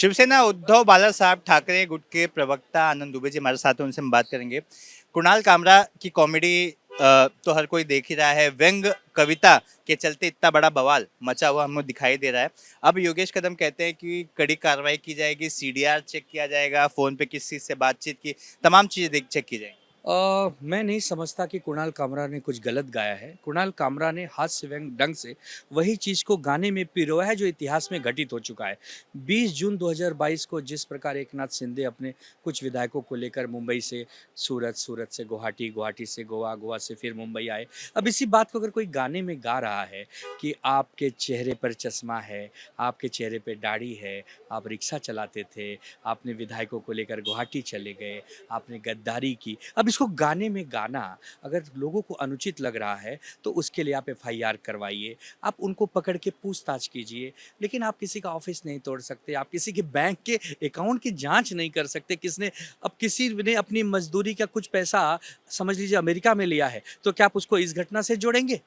शिवसेना उद्धव बालासाहब ठाकरे गुट के प्रवक्ता आनंद दुबे जी हमारे साथ हैं, उनसे हम बात करेंगे। कुणाल कामरा की कॉमेडी तो हर कोई देख ही रहा है। व्यंग कविता के चलते इतना बड़ा बवाल मचा हुआ हमें दिखाई दे रहा है। अब योगेश कदम कहते हैं कि कड़ी कार्रवाई की जाएगी, सीडीआर चेक किया जाएगा, फोन पे किस चीज से बातचीत की, तमाम चीजें चेक की जाएंगी। मैं नहीं समझता कि कुणाल कामरा ने कुछ गलत गाया है। कुणाल कामरा ने हास्य व्यंग ढंग से वही चीज़ को गाने में पिरोया है जो इतिहास में घटित हो चुका है। 20 जून 2022 को जिस प्रकार एकनाथ शिंदे अपने कुछ विधायकों को लेकर मुंबई से सूरत, सूरत से गुवाहाटी, गुवाहाटी से गोवा, गोवा से फिर मुंबई आए। अब इसी बात को अगर कोई गाने में गा रहा है कि आपके चेहरे पर चश्मा है, आपके चेहरे पे दाढ़ी है, आप रिक्शा चलाते थे, आपने विधायकों को लेकर गुवाहाटी चले गए, आपने गद्दारी की। अब इसको गाने में गाना अगर लोगों को अनुचित लग रहा है तो उसके लिए आप एफआईआर करवाइए, आप उनको पकड़ के पूछताछ कीजिए। लेकिन आप किसी का ऑफिस नहीं तोड़ सकते, आप किसी के बैंक के अकाउंट की जांच नहीं कर सकते। किसी ने अपनी मजदूरी का कुछ पैसा समझ लीजिए अमेरिका में लिया है, तो क्या आप उसको इस घटना से जोड़ेंगे?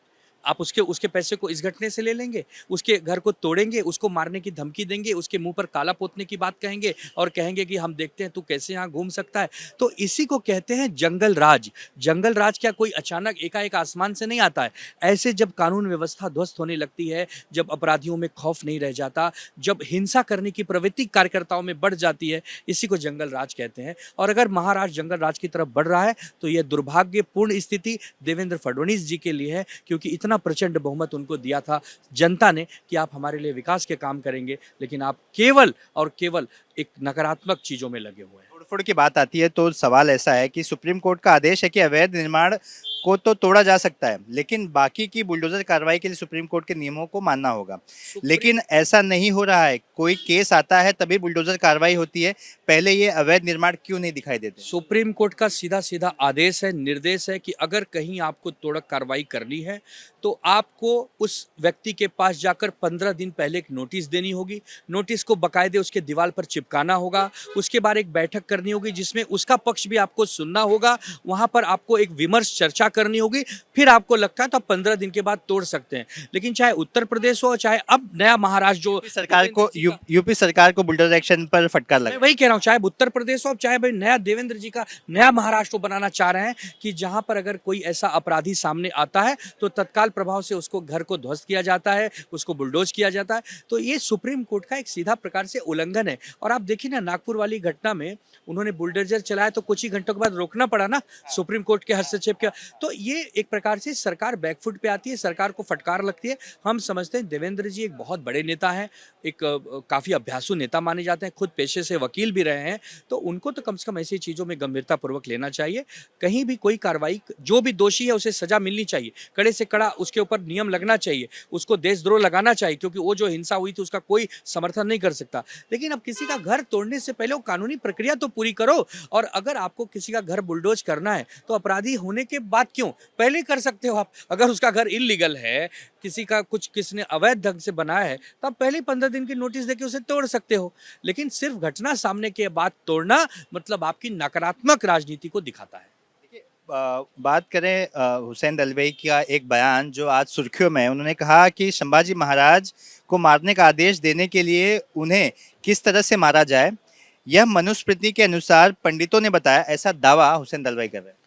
आप उसके उसके पैसे को इस घटने से ले लेंगे, उसके घर को तोड़ेंगे, उसको मारने की धमकी देंगे, उसके मुंह पर काला पोतने की बात कहेंगे और कहेंगे कि हम देखते हैं तू कैसे यहाँ घूम सकता है। तो इसी को कहते हैं जंगल राज। जंगल राज क्या कोई अचानक एकाएक आसमान से नहीं आता है। ऐसे जब कानून व्यवस्था ध्वस्त होने लगती है, जब अपराधियों में खौफ नहीं रह जाता, जब हिंसा करने की प्रवृत्ति कार्यकर्ताओं में बढ़ जाती है, इसी को जंगल राज कहते हैं। और अगर महाराष्ट्र जंगल राज की तरफ बढ़ रहा है तो यह दुर्भाग्यपूर्ण स्थिति देवेंद्र फडणवीस जी के लिए है, क्योंकि इतना प्रचंड बहुमत उनको दिया था जनता ने कि आप हमारे लिए विकास के काम करेंगे, लेकिन आप केवल और केवल एक नकारात्मक चीजों में लगे हुए हैं। तोड़फोड़ की बात आती है तो सवाल ऐसा है कि सुप्रीम कोर्ट का आदेश है कि अवैध निर्माण को तो तोड़ा जा सकता है, लेकिन बाकी की बुलडोजर कार्रवाई के लिए सुप्रीम कोर्ट के नियमों को मानना होगा। सुप्रीम लेकिन ऐसा नहीं हो रहा है। कोई केस आता है तभी बुलडोजर कार्रवाई होती है, पहले ये अवैध निर्माण क्यों नहीं दिखाई देते? सुप्रीम कोर्ट का सीधा सीधा आदेश है, निर्देश है कि अगर कहीं आपको तोड़क कार्रवाई करनी है तो आपको उस व्यक्ति के पास जाकर 15 दिन पहले एक नोटिस देनी होगी। नोटिस को बकायदे उसके दीवार पर चिपकाना होगा। उसके बाद एक बैठक करनी होगी जिसमें उसका पक्ष भी आपको सुनना होगा। वहां पर आपको एक विमर्श चर्चा करनी होगी। फिर आपको लगता है तो आप 15 दिन के बाद तोड़ सकते हैं। लेकिन चाहे उत्तर प्रदेश हो, चाहे अब नया महाराष्ट्र जो सरकार को यूपी सरकार को बुलडोजर एक्शन पर फटकार मैं लगा। वही कह रहा हूँ, चाहे उत्तर प्रदेश हो, चाहे भाई नया देवेंद्र जी का नया महाराष्ट्र बनाना चाह रहे हैं कि जहां पर अगर कोई ऐसा अपराधी सामने आता है तो तत्काल प्रभाव से उसको घर को ध्वस्त किया जाता है, उसको बुलडोज किया जाता है। तो ये सुप्रीम कोर्ट का एक सीधा प्रकार से उल्लंघन है। और आप देखिए ना, नागपुर वाली घटना में उन्होंने बुलडोजर चलाया तो कुछ ही घंटों के बाद रोकना पड़ा ना, सुप्रीम कोर्ट के हस्तक्षेप का। तो ये एक प्रकार से सरकार बैकफुट पे आती है, सरकार को फटकार लगती है। हम समझते हैं देवेंद्र जी एक बहुत बड़े नेता हैं, एक काफी अभ्यासु नेता माने जाते हैं, खुद पेशे से वकील भी रहे हैं। तो उनको तो कम से कम ऐसी चीजों में गंभीरता पूर्वक लेना चाहिए। कहीं भी कोई कार्रवाई, जो भी दोषी है उसे सजा मिलनी चाहिए, कड़े से कड़ा उसके ऊपर नियम लगना चाहिए, उसको देशद्रोह लगाना चाहिए, क्योंकि वो जो हिंसा हुई थी उसका कोई समर्थन नहीं कर सकता। लेकिन अब किसी का घर तोड़ने से पहले वो कानूनी प्रक्रिया तो पूरी करो। और अगर आपको किसी का घर बुलडोज करना है तो अपराधी होने के बाद क्यों, पहले कर सकते हो आप। अगर उसका घर इलीगल है, किसी का कुछ किसने अवैध ढंग से बनाया है, तो आप पहले 15 दिन की नोटिस देके उसे तोड़ सकते हो। लेकिन सिर्फ घटना सामने के बाद तोड़ना मतलब आपकी नकारात्मक राजनीति को दिखाता है। देखिए, बात करें हुसैन दलवाई का एक बयान जो आज सुर्खियों में है। उन्होंने कहा कि संभाजी महाराज को मारने का आदेश देने के लिए उन्हें किस तरह से मारा जाए यह मनुस्मृति के अनुसार पंडितों ने बताया, ऐसा दावा हुसैन दलवाई कर रहे हैं।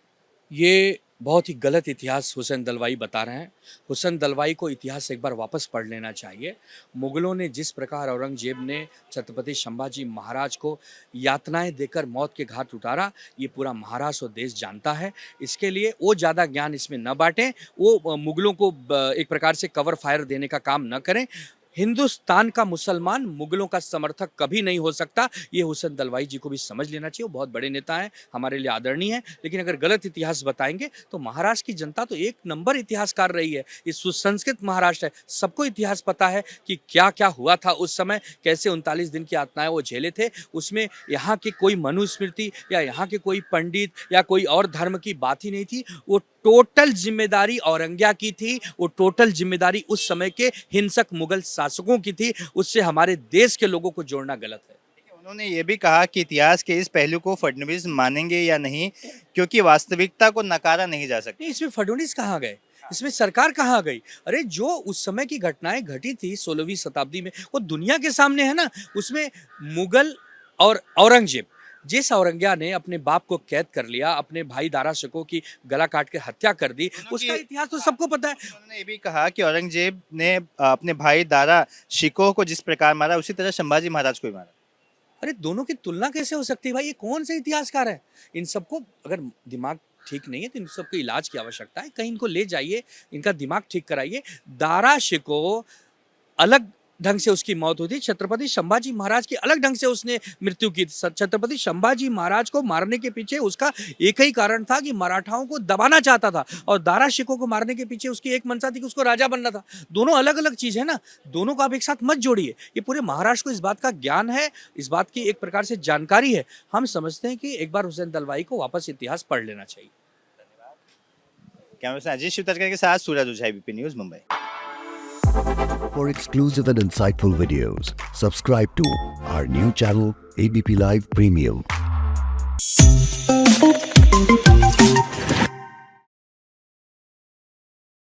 ये बहुत ही गलत इतिहास हुसैन दलवाई बता रहे हैं। हुसैन दलवाई को इतिहास एक बार वापस पढ़ लेना चाहिए। मुगलों ने जिस प्रकार औरंगजेब ने छत्रपति संभाजी महाराज को यातनाएं देकर मौत के घाट उतारा, ये पूरा महाराष्ट्र और देश जानता है। इसके लिए वो ज़्यादा ज्ञान इसमें न बांटें, वो मुगलों को एक प्रकार से कवर फायर देने का काम न करें। हिंदुस्तान का मुसलमान मुगलों का समर्थक कभी नहीं हो सकता। ये हुसैन दलवाई जी को भी समझ लेना चाहिए। वो बहुत बड़े नेता हैं, हमारे लिए आदरणीय हैं। लेकिन अगर गलत इतिहास बताएंगे तो महाराष्ट्र की जनता तो एक नंबर इतिहासकार रही है। ये सुसंस्कृत महाराष्ट्र है, सबको इतिहास पता है कि क्या क्या हुआ था उस समय, कैसे 39 दिन की यातनाएं वो झेले थे। उसमें यहाँ की कोई मनुस्मृति या यहाँ के कोई पंडित या कोई और धर्म की बात ही नहीं थी। वो टोटल जिम्मेदारी औरंगिया की थी, वो टोटल जिम्मेदारी उस समय के हिंसक मुगल शासकों की थी। उससे हमारे देश के लोगों को जोड़ना गलत है। उन्होंने ये भी कहा कि इतिहास के इस पहलू को फडणवीस मानेंगे या नहीं, क्योंकि वास्तविकता को नकारा नहीं जा सकता। नहीं, इसमें फडणवीस कहाँ गए? इसमें सरकार कहाँ गई? अरे जो उस समय की घटनाएं घटी थी 16वीं शताब्दी में वो दुनिया के सामने है ना। उसमें मुगल और औरंगजेब, जिस औरंगिया ने अपने बाप को कैद कर लिया, अपने भाई दारा शिकोह की गला काट के हत्या कर दी, उसका इतिहास तो सबको पता है। उन्होंने ये भी कहा कि औरंगजेब ने अपने भाई दारा शिकोह को जिस प्रकार मारा उसी तरह संभाजी महाराज को भी मारा। अरे दोनों की तुलना कैसे हो सकती है भाई? ये कौन से इतिहासकार है? इन सबको अगर दिमाग ठीक नहीं है तो इन सबको इलाज की आवश्यकता है। कहीं इनको ले जाइए, इनका दिमाग ठीक कराइए। दारा शिकोह अलग ढंग से उसकी मौत हुई थी, छत्रपति संभाजी महाराज की अलग ढंग से उसने मृत्यु की। छत्रपति संभाजी महाराज को मारने के पीछे उसका एक ही कारण था कि मराठाओं को दबाना चाहता था, और दारा शिकोह को मारने के पीछे उसकी एक मंशा थी कि उसको राजा बनना था। दोनों अलग अलग चीज है ना, दोनों को आप एक साथ मत जोड़िए। ये पूरे महाराष्ट्र को इस बात का ज्ञान है, इस बात की एक प्रकार से जानकारी है। हम समझते हैं कि एक बार हुसैन दलवाई को वापस इतिहास पढ़ लेना चाहिए। कैमरा पर्सन अजीत शिवतरकर के साथ Suraj Ujha, ABP News, Mumbai. For exclusive and insightful videos, subscribe to our new channel ABP Live Premium.